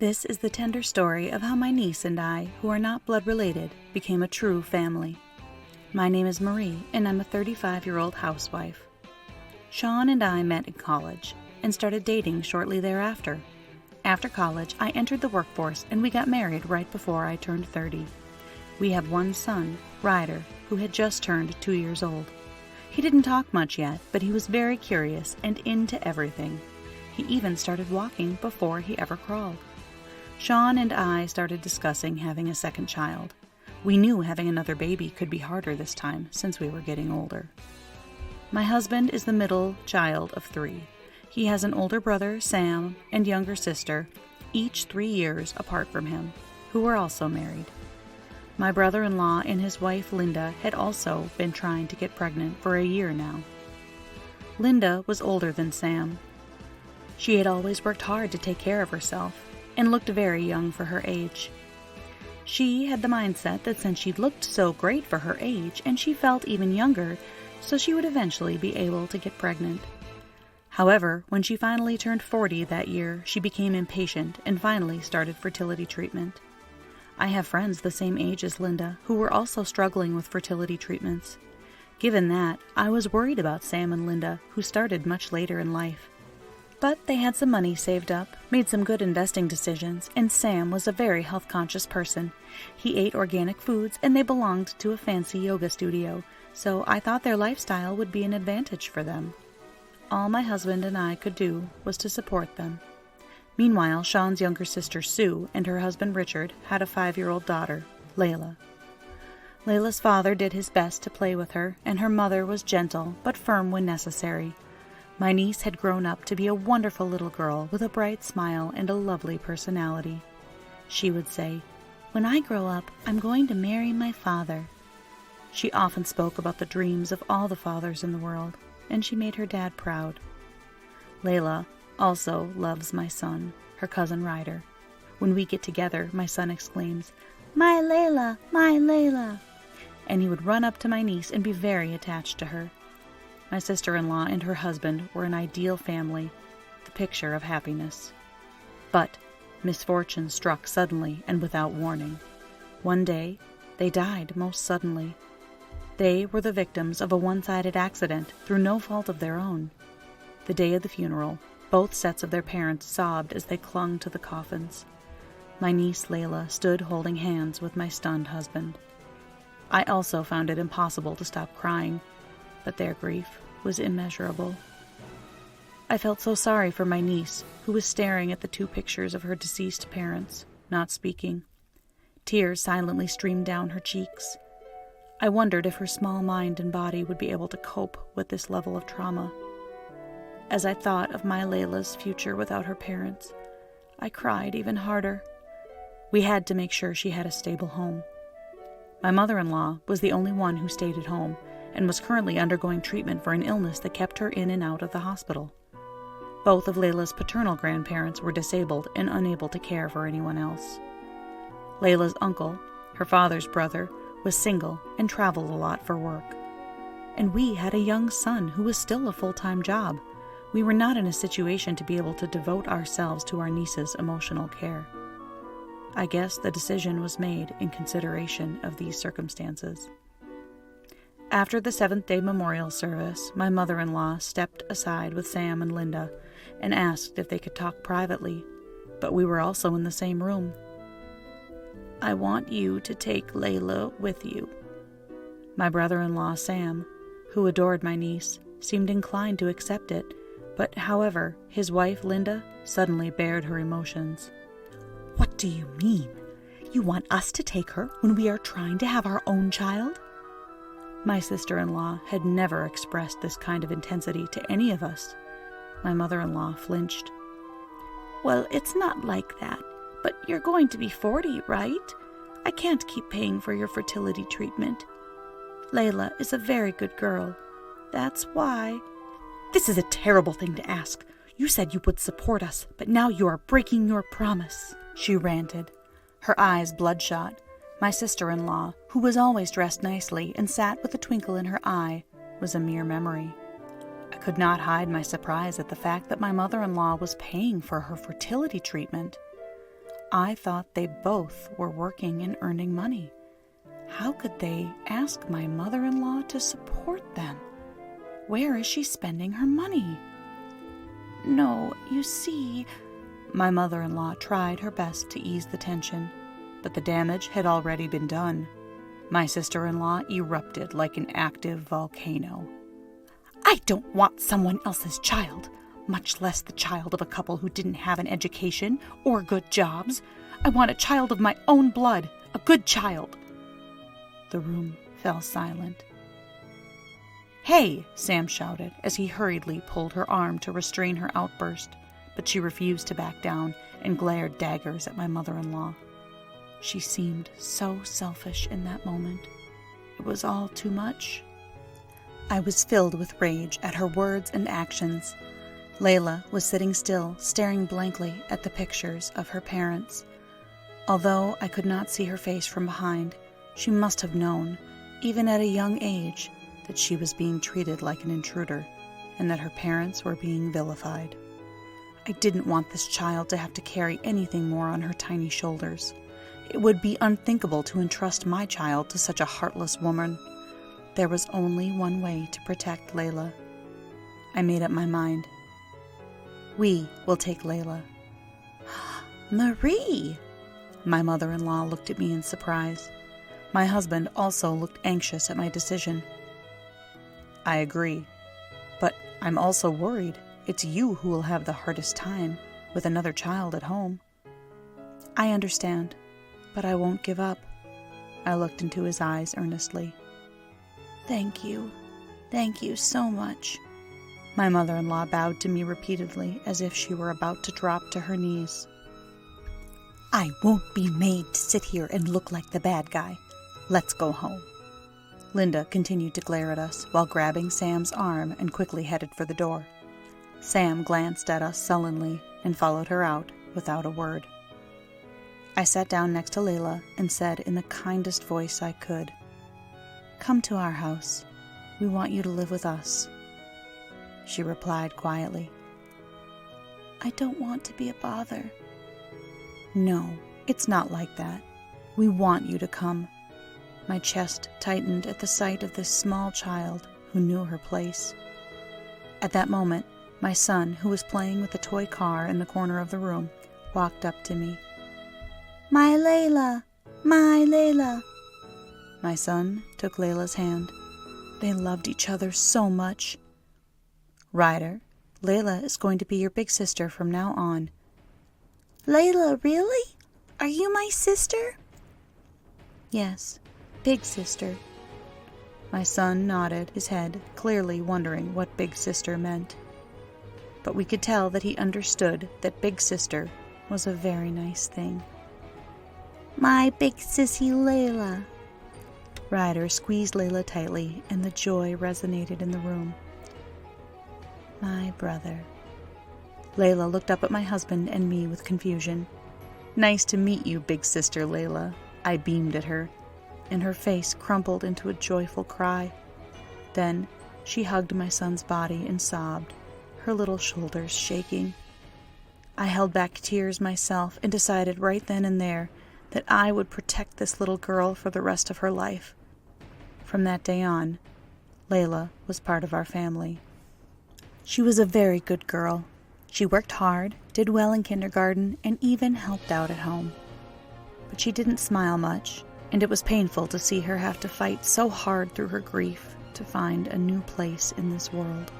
This is the tender story of how my niece and I, who are not blood related, became a true family. My name is Marie, and I'm a 35-year-old housewife. Sean and I met in college and started dating shortly thereafter. After college, I entered the workforce and we got married right before I turned 30. We have one son, Ryder, who had just turned 2 years old. He didn't talk much yet, but he was very curious and into everything. He even started walking before he ever crawled. Sean and I started discussing having a second child. We knew having another baby could be harder this time since we were getting older. My husband is the middle child of 3. He has an older brother, Sam, and younger sister, each 3 years apart from him, who were also married. My brother-in-law and his wife, Linda, had also been trying to get pregnant for a year now. Linda was older than Sam. She had always worked hard to take care of herself and looked very young for her age. She had the mindset that since she'd looked so great for her age and she felt even younger, so she would eventually be able to get pregnant. However, when she finally turned 40 that year, she became impatient and finally started fertility treatment. I have friends the same age as Linda who were also struggling with fertility treatments. Given that, I was worried about Sam and Linda, who started much later in life. But they had some money saved up, made some good investing decisions, and Sam was a very health-conscious person. He ate organic foods, and they belonged to a fancy yoga studio, so I thought their lifestyle would be an advantage for them. All my husband and I could do was to support them. Meanwhile, Sean's younger sister, Sue, and her husband, Richard, had a 5-year-old daughter, Layla. Layla's father did his best to play with her, and her mother was gentle but firm when necessary. My niece had grown up to be a wonderful little girl with a bright smile and a lovely personality. She would say, "When I grow up, I'm going to marry my father." She often spoke about the dreams of all the fathers in the world, and she made her dad proud. Layla also loves my son, her cousin Ryder. When we get together, my son exclaims, "My Layla, my Layla!" And he would run up to my niece and be very attached to her. My sister-in-law and her husband were an ideal family, the picture of happiness. But misfortune struck suddenly and without warning. One day, they died most suddenly. They were the victims of a one-sided accident through no fault of their own. The day of the funeral, both sets of their parents sobbed as they clung to the coffins. My niece Layla stood holding hands with my stunned husband. I also found it impossible to stop crying, but their grief was immeasurable. I felt so sorry for my niece, who was staring at the 2 pictures of her deceased parents, not speaking. Tears silently streamed down her cheeks. I wondered if her small mind and body would be able to cope with this level of trauma. As I thought of my Layla's future without her parents, I cried even harder. We had to make sure she had a stable home. My mother-in-law was the only one who stayed at home and was currently undergoing treatment for an illness that kept her in and out of the hospital. Both of Layla's paternal grandparents were disabled and unable to care for anyone else. Layla's uncle, her father's brother, was single and traveled a lot for work. And we had a young son who was still a full-time job. We were not in a situation to be able to devote ourselves to our niece's emotional care. I guess the decision was made in consideration of these circumstances. After the 7th-day memorial service, my mother-in-law stepped aside with Sam and Linda and asked if they could talk privately, but we were also in the same room. "I want you to take Layla with you." My brother-in-law, Sam, who adored my niece, seemed inclined to accept it, but however, his wife, Linda, suddenly bared her emotions. "What do you mean? You want us to take her when we are trying to have our own child?" My sister-in-law had never expressed this kind of intensity to any of us. My mother-in-law flinched. "Well, it's not like that, but you're going to be 40, right? I can't keep paying for your fertility treatment. Layla is a very good girl. That's why—" "This is a terrible thing to ask. You said you would support us, but now you are breaking your promise," she ranted, her eyes bloodshot. My sister-in-law, who was always dressed nicely and sat with a twinkle in her eye, was a mere memory. I could not hide my surprise at the fact that my mother-in-law was paying for her fertility treatment. I thought they both were working and earning money. How could they ask my mother-in-law to support them? Where is she spending her money? No, you see, my mother-in-law tried her best to ease the tension, but the damage had already been done. My sister-in-law erupted like an active volcano. I don't want someone else's child, much less the child of a couple who didn't have an education or good jobs. I want a child of my own blood, a good child. The room fell silent. Hey, Sam shouted as he hurriedly pulled her arm to restrain her outburst, but she refused to back down and glared daggers at my mother-in-law. She seemed so selfish in that moment. It was all too much. I was filled with rage at her words and actions. Layla was sitting still, staring blankly at the pictures of her parents. Although I could not see her face from behind, she must have known, even at a young age, that she was being treated like an intruder, and that her parents were being vilified. I didn't want this child to have to carry anything more on her tiny shoulders. It would be unthinkable to entrust my child to such a heartless woman. There was only one way to protect Layla. I made up my mind. We will take Layla. Marie! My mother-in-law looked at me in surprise. My husband also looked anxious at my decision. I agree, but I'm also worried. It's you who will have the hardest time with another child at home. I understand, but I won't give up. I looked into his eyes earnestly. Thank you. Thank you so much. My mother-in-law bowed to me repeatedly as if she were about to drop to her knees. I won't be made to sit here and look like the bad guy. Let's go home. Linda continued to glare at us while grabbing Sam's arm and quickly headed for the door. Sam glanced at us sullenly and followed her out without a word. I sat down next to Layla and said in the kindest voice I could, Come to our house. We want you to live with us. She replied quietly, I don't want to be a bother. No, it's not like that. We want you to come. My chest tightened at the sight of this small child who knew her place. At that moment, my son, who was playing with a toy car in the corner of the room, walked up to me. My Layla! My Layla! My son took Layla's hand. They loved each other so much. Ryder, Layla is going to be your big sister from now on. Layla, really? Are you my sister? Yes, big sister. My son nodded his head, clearly wondering what big sister meant. But we could tell that he understood that big sister was a very nice thing. My big sissy Layla. Ryder squeezed Layla tightly, and the joy resonated in the room. My brother. Layla looked up at my husband and me with confusion. Nice to meet you, big sister Layla. I beamed at her, and her face crumpled into a joyful cry. Then she hugged my son's body and sobbed, her little shoulders shaking. I held back tears myself and decided right then and there that I would protect this little girl for the rest of her life. From that day on, Layla was part of our family. She was a very good girl. She worked hard, did well in kindergarten, and even helped out at home. But she didn't smile much, and it was painful to see her have to fight so hard through her grief to find a new place in this world.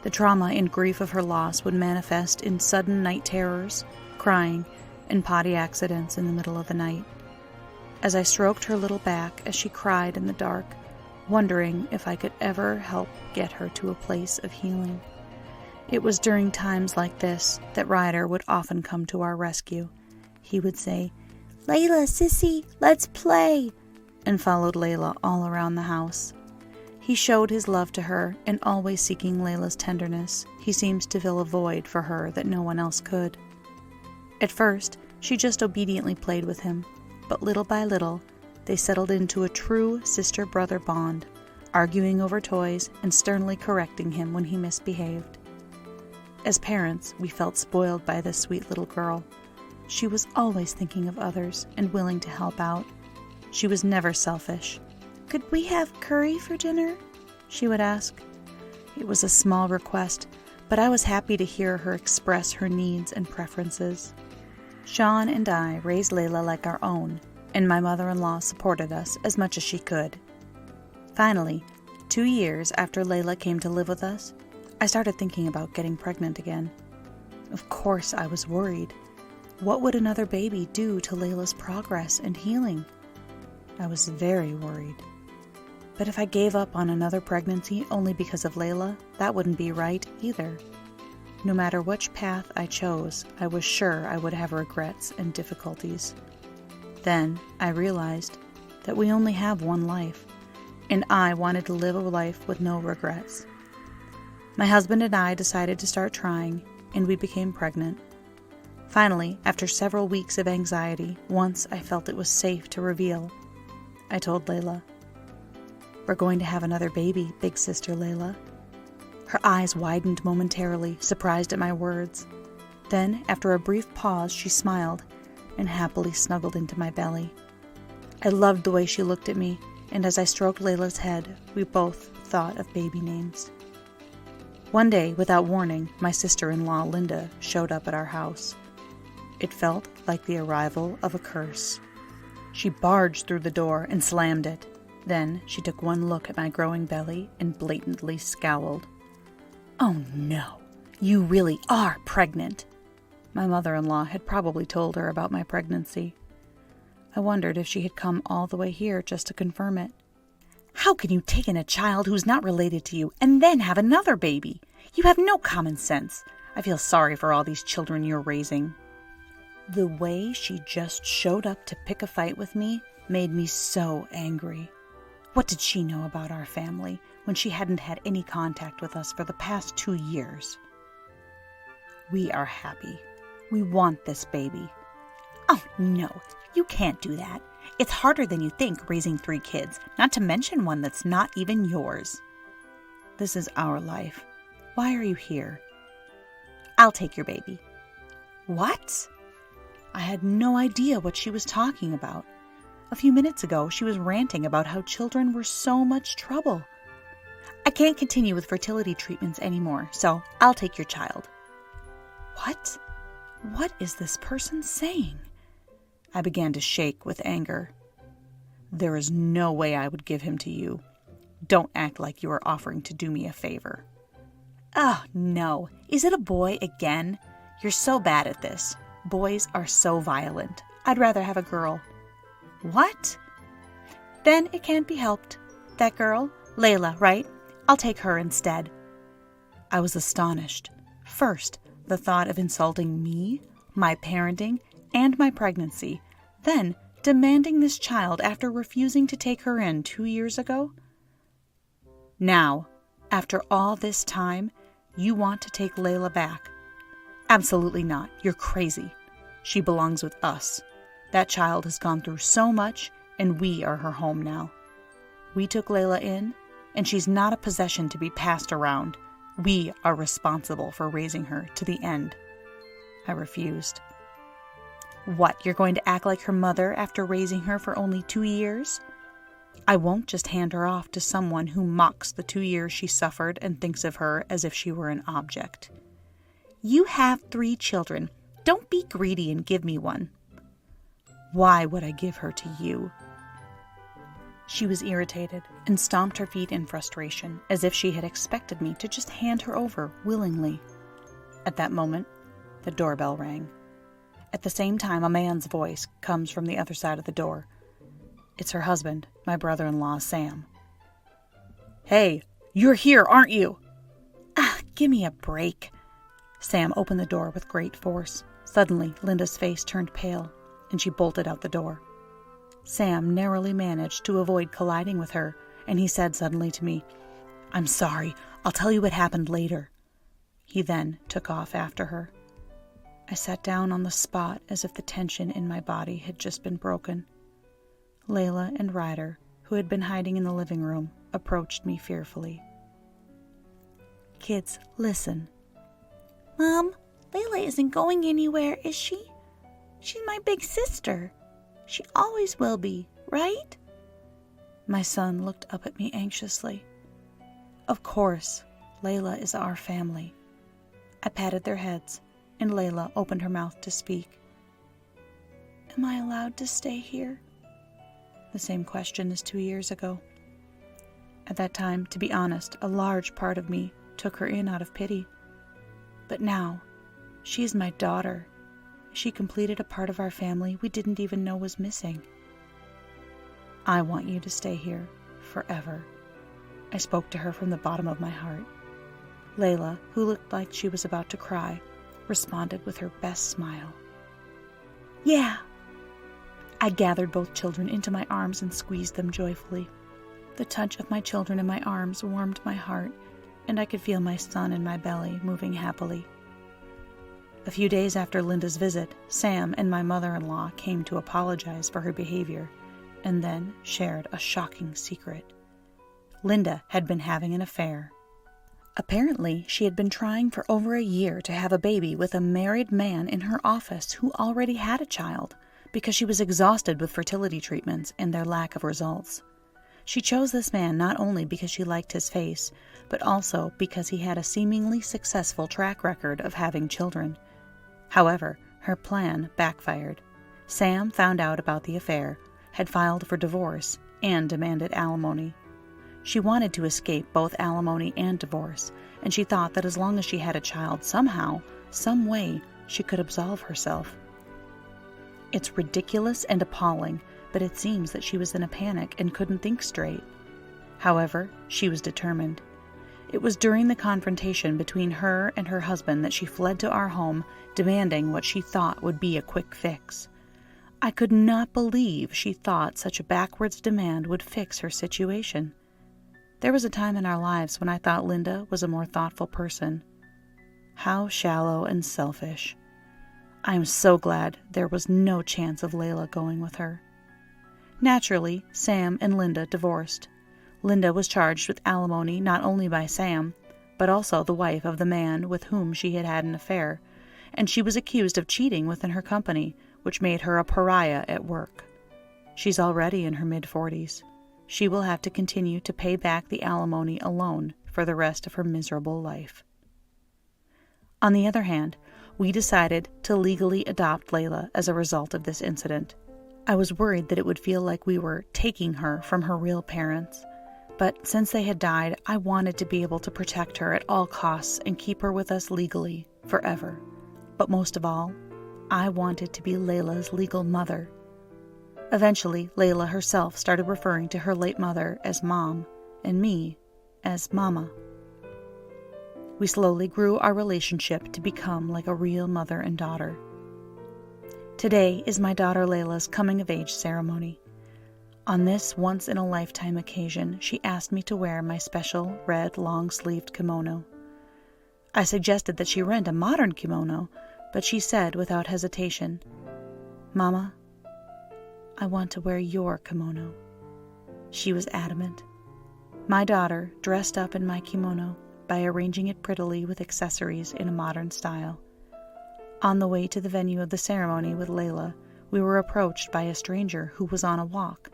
The trauma and grief of her loss would manifest in sudden night terrors, crying, and potty accidents in the middle of the night. As I stroked her little back as she cried in the dark, wondering if I could ever help get her to a place of healing. It was during times like this that Ryder would often come to our rescue. He would say, Layla, sissy, let's play, and followed Layla all around the house. He showed his love to her, and always seeking Layla's tenderness, he seems to fill a void for her that no one else could. At first, she just obediently played with him, but little by little, they settled into a true sister-brother bond, arguing over toys and sternly correcting him when he misbehaved. As parents, we felt spoiled by this sweet little girl. She was always thinking of others and willing to help out. She was never selfish. "Could we have curry for dinner?" she would ask. It was a small request, but I was happy to hear her express her needs and preferences. Sean and I raised Layla like our own, and my mother-in-law supported us as much as she could. Finally, 2 years after Layla came to live with us, I started thinking about getting pregnant again. Of course, I was worried. What would another baby do to Layla's progress and healing? I was very worried. But if I gave up on another pregnancy only because of Layla, that wouldn't be right either. No matter which path I chose, I was sure I would have regrets and difficulties. Then I realized that we only have one life, and I wanted to live a life with no regrets. My husband and I decided to start trying, and we became pregnant. Finally, after several weeks of anxiety, once I felt it was safe to reveal, I told Layla, "We're going to have another baby, big sister Layla." Her eyes widened momentarily, surprised at my words. Then, after a brief pause, she smiled and happily snuggled into my belly. I loved the way she looked at me, and as I stroked Layla's head, we both thought of baby names. One day, without warning, my sister-in-law, Linda, showed up at our house. It felt like the arrival of a curse. She barged through the door and slammed it. Then she took one look at my growing belly and blatantly scowled. "Oh no, you really are pregnant." My mother-in-law had probably told her about my pregnancy. I wondered if she had come all the way here just to confirm it. "How can you take in a child who's not related to you and then have another baby? You have no common sense. I feel sorry for all these children you're raising." The way she just showed up to pick a fight with me made me so angry. What did she know about our family when she hadn't had any contact with us for the past 2 years? "We are happy. We want this baby." "Oh, no, you can't do that. It's harder than you think raising 3 kids, not to mention one that's not even yours." "This is our life. Why are you here?" "I'll take your baby." "What?" I had no idea what she was talking about. A few minutes ago, she was ranting about how children were so much trouble. "I can't continue with fertility treatments anymore, so I'll take your child." What? What is this person saying? I began to shake with anger. "There is no way I would give him to you. Don't act like you are offering to do me a favor." "Oh, no. Is it a boy again? You're so bad at this. Boys are so violent. I'd rather have a girl." "What?" "Then it can't be helped. That girl, Layla, right? I'll take her instead." I was astonished. First, the thought of insulting me, my parenting, and my pregnancy. Then, demanding this child after refusing to take her in 2 years ago. Now, after all this time, you want to take Layla back. Absolutely not. You're crazy. She belongs with us. That child has gone through so much, and we are her home now. We took Layla in, and she's not a possession to be passed around. We are responsible for raising her to the end. I refused. What, you're going to act like her mother after raising her for only 2 years? I won't just hand her off to someone who mocks the 2 years she suffered and thinks of her as if she were an object. You have 3 children. Don't be greedy and give me one. Why would I give her to you? She was irritated and stomped her feet in frustration, as if she had expected me to just hand her over willingly. At that moment, the doorbell rang. At the same time, a man's voice comes from the other side of the door. It's her husband, my brother-in-law, Sam. "Hey, you're here, aren't you?" Give me a break. Sam opened the door with great force. Suddenly, Linda's face turned pale, and she bolted out the door. Sam narrowly managed to avoid colliding with her, and he said suddenly to me, "I'm sorry. I'll tell you what happened later." He then took off after her. I sat down on the spot as if the tension in my body had just been broken. Layla and Ryder, who had been hiding in the living room, approached me fearfully. "Kids, listen." "Mom, Layla isn't going anywhere, is she?" She's my big sister. She always will be, right? My son looked up at me anxiously. Of course, Layla is our family. I patted their heads, and Layla opened her mouth to speak. Am I allowed to stay here? The same question as 2 years ago. At that time, to be honest, a large part of me took her in out of pity. But now, she is my daughter. She completed a part of our family we didn't even know was missing. I want you to stay here forever. I spoke to her from the bottom of my heart. Layla, who looked like she was about to cry, responded with her best smile. Yeah! I gathered both children into my arms and squeezed them joyfully. The touch of my children in my arms warmed my heart, and I could feel my son in my belly moving happily. A few days after Linda's visit, Sam and my mother-in-law came to apologize for her behavior, and then shared a shocking secret. Linda had been having an affair. Apparently, she had been trying for over a year to have a baby with a married man in her office who already had a child, because she was exhausted with fertility treatments and their lack of results. She chose this man not only because she liked his face, but also because he had a seemingly successful track record of having children. However, her plan backfired. Sam found out about the affair, had filed for divorce, and demanded alimony. She wanted to escape both alimony and divorce, and she thought that as long as she had a child somehow, some way, she could absolve herself. It's ridiculous and appalling, but it seems that she was in a panic and couldn't think straight. However, she was determined. It was during the confrontation between her and her husband that she fled to our home, demanding what she thought would be a quick fix. I could not believe she thought such a backwards demand would fix her situation. There was a time in our lives when I thought Linda was a more thoughtful person. How shallow and selfish. I am so glad there was no chance of Layla going with her. Naturally, Sam and Linda divorced. Linda was charged with alimony not only by Sam, but also the wife of the man with whom she had had an affair, and she was accused of cheating within her company, which made her a pariah at work. She's already in her mid-40s. She will have to continue to pay back the alimony alone for the rest of her miserable life. On the other hand, we decided to legally adopt Layla as a result of this incident. I was worried that it would feel like we were taking her from her real parents. But since they had died, I wanted to be able to protect her at all costs and keep her with us legally, forever. But most of all, I wanted to be Layla's legal mother. Eventually, Layla herself started referring to her late mother as Mom, and me as Mama. We slowly grew our relationship to become like a real mother and daughter. Today is my daughter Layla's coming-of-age ceremony. On this once-in-a-lifetime occasion, she asked me to wear my special red long-sleeved kimono. I suggested that she rent a modern kimono, but she said without hesitation, "Mama, I want to wear your kimono." She was adamant. My daughter dressed up in my kimono by arranging it prettily with accessories in a modern style. On the way to the venue of the ceremony with Layla, we were approached by a stranger who was on a walk.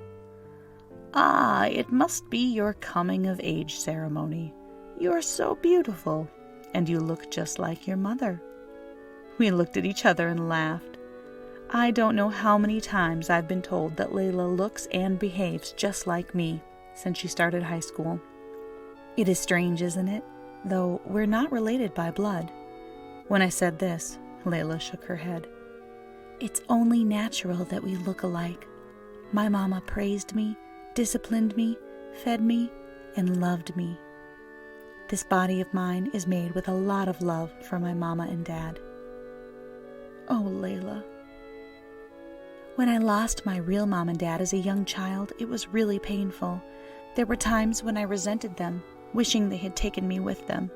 "Ah, it must be your coming-of-age ceremony. You are so beautiful, and you look just like your mother." We looked at each other and laughed. I don't know how many times I've been told that Layla looks and behaves just like me since she started high school. It is strange, isn't it? Though we're not related by blood. When I said this, Layla shook her head. "It's only natural that we look alike. My mama praised me, disciplined me, fed me, and loved me. This body of mine is made with a lot of love for my mama and dad." Oh, Layla. When I lost my real mom and dad as a young child, it was really painful. There were times when I resented them, wishing they had taken me with them.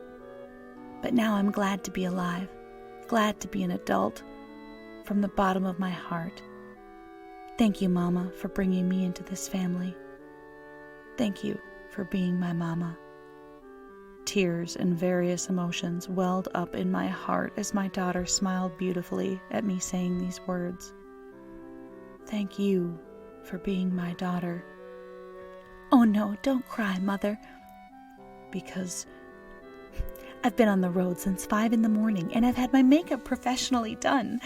But now I'm glad to be alive, glad to be an adult, from the bottom of my heart. Thank you, Mama, for bringing me into this family. Thank you for being my mama. Tears and various emotions welled up in my heart as my daughter smiled beautifully at me saying these words. Thank you for being my daughter. Oh no, don't cry, Mother. Because I've been on the road since 5 a.m. and I've had my makeup professionally done.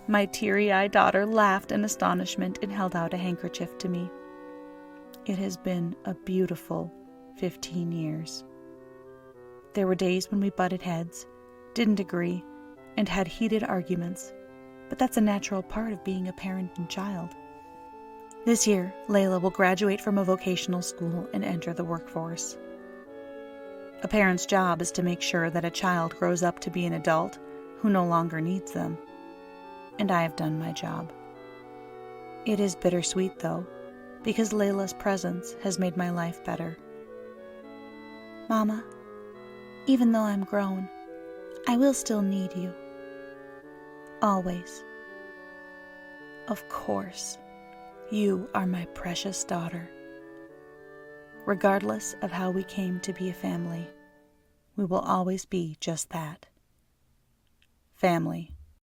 My teary-eyed daughter laughed in astonishment and held out a handkerchief to me. It has been a beautiful 15 years. There were days when we butted heads, didn't agree, and had heated arguments, but that's a natural part of being a parent and child. This year, Layla will graduate from a vocational school and enter the workforce. A parent's job is to make sure that a child grows up to be an adult who no longer needs them. And I have done my job. It is bittersweet, though, because Layla's presence has made my life better. Mama, even though I'm grown, I will still need you. Always. Of course, you are my precious daughter. Regardless of how we came to be a family, we will always be just that. Family.